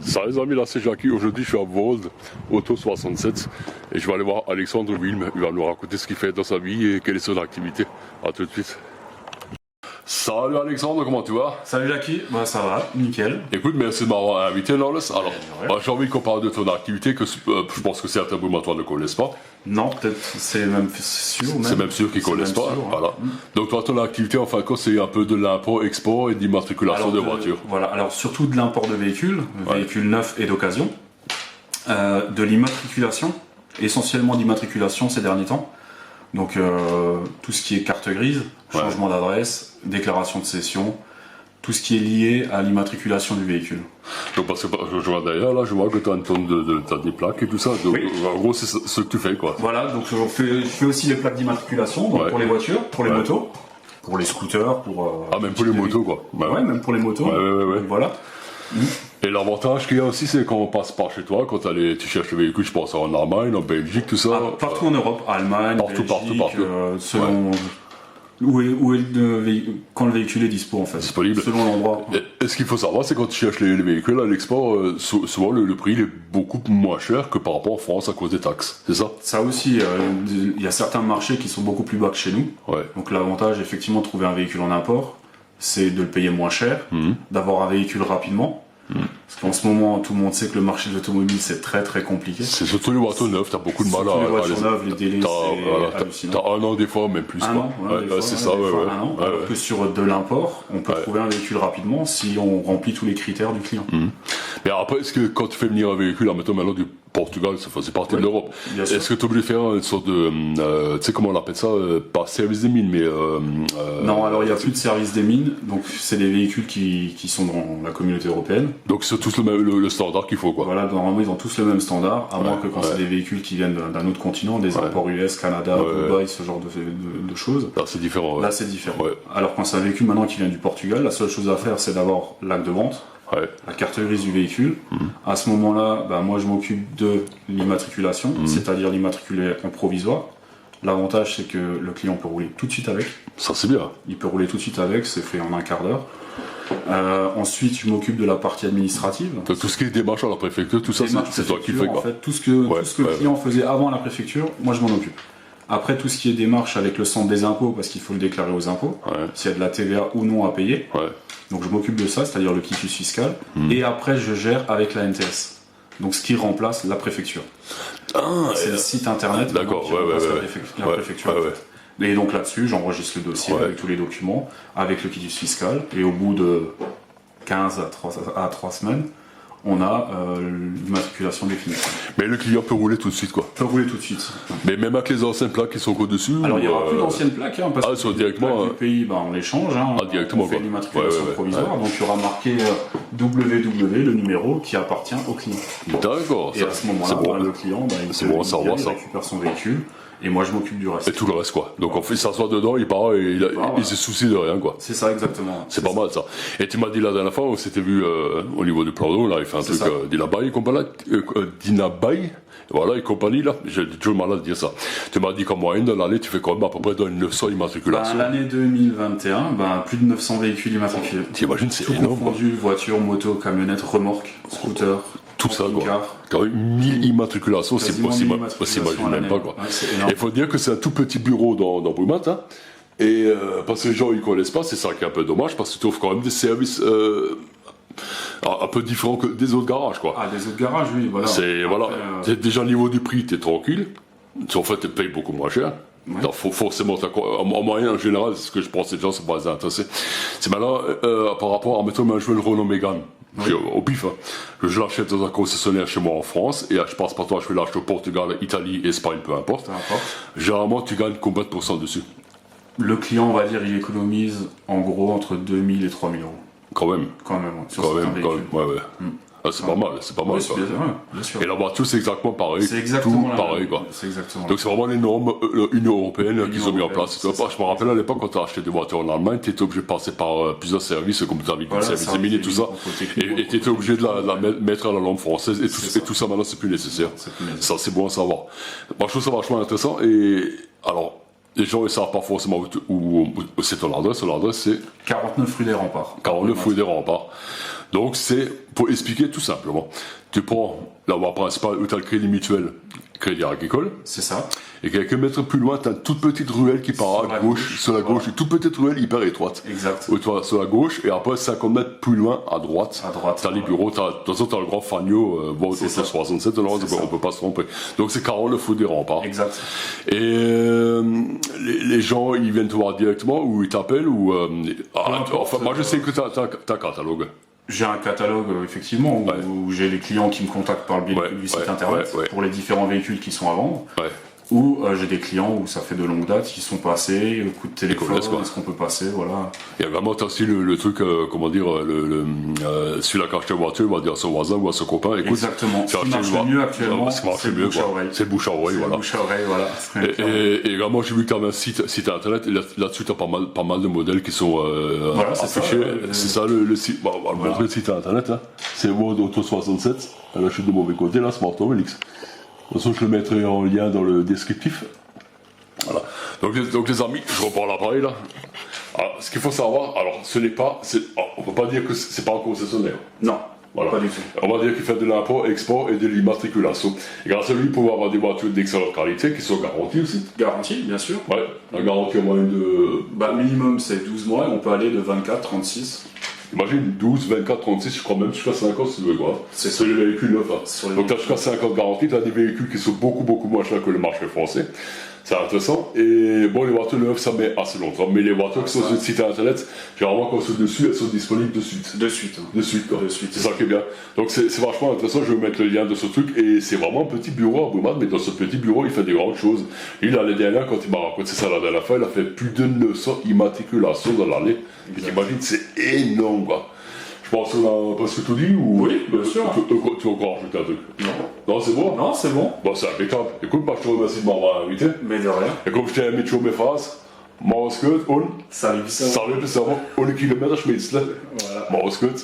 Salut les amis, là c'est Jackie. Aujourd'hui je suis à Vold, Auto 67, et je vais aller voir Alexandre Wilm. Il va nous raconter ce qu'il fait dans sa vie et quelle est son activité. A tout de suite. Salut Alexandre, comment tu vas? Salut Jackie, bah ça va, nickel. Écoute, merci de m'avoir invité, Lawless. Alors, Ouais. j'ai envie qu'on parle de ton activité que je pense que certains brumateurs ne connaissent pas. Non, peut-être c'est même sûr. C'est même sûr qu'ils ne connaissent pas. Sûr, hein. Voilà. Donc toi, ton activité, en fin de compte, c'est un peu de l'import, export et d'immatriculation de voitures. Voilà, alors surtout de l'import de véhicules, véhicules neufs et d'occasion. De l'immatriculation, essentiellement d'immatriculation ces derniers temps. Donc tout ce qui est carte grise, changement d'adresse, déclaration de cession, tout ce qui est lié à l'immatriculation du véhicule. Donc parce que je vois d'ailleurs, là, je vois que tu as une tonne t'as des plaques et tout ça. Donc Oui. en gros, c'est ce que tu fais, quoi. Voilà, donc je fais aussi les plaques d'immatriculation donc pour les voitures, pour les motos, pour les scooters, pour... Ah, même pour les motos, quoi. Bah, Ouais, même pour les motos. Ouais. Voilà. Et l'avantage qu'il y a aussi, c'est quand on passe par chez toi, quand tu cherches le véhicule, je pense en Allemagne, en Belgique, tout ça. Ah, partout en Europe, Allemagne, Partout, Belgique, partout. selon où est quand le véhicule est dispo en fait. Disponible. Selon l'endroit. Et ce qu'il faut savoir, c'est quand tu cherches les véhicules à l'export, souvent le prix il est beaucoup moins cher que par rapport en France à cause des taxes, c'est ça? Ça aussi, il y a certains marchés qui sont beaucoup plus bas que chez nous. Ouais. Donc l'avantage effectivement de trouver un véhicule en import, c'est de le payer moins cher, d'avoir un véhicule rapidement. Parce qu'en ce moment, tout le monde sait que le marché de l'automobile c'est très très compliqué. C'est surtout les voitures neuves, t'as beaucoup de mal Surtout à... les voitures neuves, les délais c'est hallucinant. T'as un an des fois, même plus. Un an, c'est ça, ouais. Un an, alors que sur de l'import, on peut trouver un véhicule rapidement si on remplit tous les critères du client. Mais après, est-ce que quand tu fais venir un véhicule, admettons maintenant du Portugal, ça faisait partie de l'Europe, bien sûr. est-ce que tu es obligé de faire une sorte de, tu sais comment on appelle ça, pas service des mines, mais... Non, alors il n'y a plus de service des mines, donc c'est des véhicules qui sont dans la communauté européenne. Donc c'est tous le standard qu'il faut, quoi. Voilà, normalement ils ont tous le même standard, à moins que quand c'est des véhicules qui viennent d'un autre continent, des imports US, Canada, Dubaï, ce genre de choses. Là c'est différent. Là c'est différent. Ouais. Alors quand c'est un véhicule maintenant qui vient du Portugal, la seule chose à faire c'est d'avoir l'acte de vente, la carte grise du véhicule. À ce moment-là, moi je m'occupe de l'immatriculation, c'est-à-dire l'immatriculer en provisoire. L'avantage c'est que le client peut rouler tout de suite avec. Ça c'est bien. Il peut rouler tout de suite avec, c'est fait en un quart d'heure. Ensuite, je m'occupe de la partie administrative. Donc, tout ce qui est démarche à la préfecture, tout ça, c'est toi qui le fais, quoi. En fait, tout ce que le client faisait avant la préfecture, moi je m'en occupe. Après, tout ce qui est démarche avec le centre des impôts, parce qu'il faut le déclarer aux impôts, s'il y a de la TVA ou non à payer. Donc je m'occupe de ça, c'est-à-dire le quitus fiscal. Et après, je gère avec la NTS. Donc ce qui remplace la préfecture. C'est le site internet qui remplace la préfecture. Et donc là-dessus, j'enregistre le dossier avec tous les documents, avec le quitus fiscal, et au bout de 15 à 3 semaines, on a l'immatriculation définie. Mais le client peut rouler tout de suite, quoi. Peut rouler tout de suite. Mais même avec les anciennes plaques qui sont au-dessus. Alors il n'y aura plus d'anciennes plaques, parce que directement, les plaques du pays, on les change, directement, on fait l'immatriculation provisoire, donc il y aura marqué WW, le numéro qui appartient au client. D'accord. Et à ce moment-là, le client, il récupère son véhicule. Et moi je m'occupe du reste. Et tout le reste, quoi. Donc on fait s'asseoir dedans, il part et il se soucie de rien, quoi. C'est ça exactement. C'est pas mal ça. Et tu m'as dit la dernière fois, on s'était vu au niveau du plan d'eau, là, il fait un truc Dinabai et compagnie. Dinabai, voilà, et compagnie, là. J'ai toujours le mal à dire ça. Tu m'as dit qu'en moyenne, dans l'année, tu fais quand même à peu près dans 900 immatriculations. L'année 2021, plus de 900 véhicules immatriculés. T'imagines, c'est tout énorme. Confondu, voitures, motos, camionnettes, remorques, scooters. Tout ça, quoi. Quand même 1000 immatriculations, c'est possible. On s'imagine même pas, quoi. Il faut dire que c'est un tout petit bureau dans Brumat, hein. Et parce que les gens ils connaissent pas, c'est ça qui est un peu dommage, parce que tu offres quand même des services un peu différents que des autres garages, quoi. Ah, des autres garages, oui, voilà. C'est déjà au niveau du prix, t'es tranquille. En fait, tu payes beaucoup moins cher. Donc, forcément, en moyen, en général, c'est ce que je pense, les gens sont pas intéressés. C'est maintenant, par rapport à, mettons, je veux le Renault Mégane. Au pif, hein. Je l'achète dans un concessionnaire chez moi en France, et je passe par toi, je vais l'acheter au Portugal, Italie, Espagne, peu importe. Généralement, tu gagnes combien de pourcents dessus? Le client, on va dire, il économise en gros entre 2000 et 3000 euros. Quand même. C'est pas mal, quoi. Bien sûr. Et la voiture, c'est exactement pareil. C'est exactement pareil, quoi. C'est exactement. Donc c'est vraiment les normes Union Européenne qu'ils ont mis en place. Je me rappelle à l'époque, quand tu as acheté des voitures en Allemagne, tu étais obligé de passer par plusieurs services, comme tu as dit, services des mines et tout ça. Et tu étais obligé de la mettre à la langue française. Et tout ça, maintenant, c'est plus nécessaire. Ça, c'est bon à savoir. Moi, je trouve ça vachement intéressant. Et alors, les gens ne savent pas forcément où c'est ton adresse. Ton adresse, c'est 49 rue des Remparts. 49 rue des Remparts. Donc, c'est pour expliquer tout simplement. Tu prends la voie principale où tu as le crédit mutuel, crédit agricole. C'est ça. Et quelques mètres plus loin, tu as une toute petite ruelle qui part à gauche, sur la gauche, une toute petite ruelle hyper étroite. Exact. Où tu vas sur la gauche, et après 50 mètres plus loin, à droite. Tu as les bureaux, de toute façon, tu as le grand Fagno, bon, c'est 67, alors on peut pas se tromper. Donc, c'est 49 rue des Remparts. Exact. Et les gens, ils viennent te voir directement, ou ils t'appellent, ou... enfin, moi, je sais que tu as un catalogue. J'ai un catalogue, effectivement, où j'ai les clients qui me contactent par le biais du site internet pour les différents véhicules qui sont à vendre. Ou j'ai des clients où ça fait de longue date, qui sont passés, coup de téléphone, est-ce qu'on peut passer, voilà. Il y a vraiment aussi le truc, comment dire, celui-là qui a acheté une voiture, il va dire à son voisin ou à son copain, écoute, exactement. Ce qui marche le mieux actuellement, c'est le bouche à oreille. C'est le bouche à oreille, voilà. Bouche à oreille, voilà. Et vraiment, j'ai vu que tu avais un site internet, et là-dessus, tu as pas mal de modèles qui sont affichés. C'est ça le site, on va montrer le site internet, hein. C'est Mode Auto 67, là je suis de mauvais côté, là, Smart Home Elix. De toute façon, je le mettrai en lien dans le descriptif. Voilà. Donc les amis, je reprends l'appareil là. Alors, ce qu'il faut savoir, alors ce n'est pas, on peut pas dire que c'est pas un concessionnaire. Non. Voilà. Pas du tout. On va dire qu'il fait de l'import, export et de l'immatriculation. Et grâce à lui, il peut avoir des voitures d'excellente qualité qui sont garanties aussi. Garantie, bien sûr. Ouais, la garantie en moyenne de... minimum c'est 12 mois et on peut aller de 24, 36. Imagine 12, 24, 36, je crois même jusqu'à 50 si tu veux voir. C'est sur les véhicules neufs. Hein. Donc tu as jusqu'à 50 garanties, tu as des véhicules qui sont beaucoup moins chers que le marché français. C'est intéressant. Et bon, les voitures neuves, ça met assez longtemps. Mais les voitures qui sont sur le site internet, généralement quand elles sont dessus, elles sont disponibles de suite. De suite. De suite, quoi. C'est ça qui est bien. Donc c'est vachement intéressant. Je vais mettre le lien de ce truc. Et c'est vraiment un petit bureau à Brumath, mais dans ce petit bureau, il fait des grandes choses. Et là, l'année dernière, quand il m'a raconté ça la dernière fois, il a fait plus de 900 immatriculations dans l'année. Et t'imagines, c'est énorme, quoi. Je pense qu'on a presque tout dit ou... Oui, bien sûr. Tu veux encore rajouter un truc? Non, c'est bon? Non, c'est bon. Bon, c'est impeccable. Écoute, moi, je te remercie de m'avoir invité. Mais de rien. Et comme je t'ai mis toujours mes phrases, Maus gut und... Salut, Salut, bis on le Kilometer schmitzt. Voilà. Maus gut.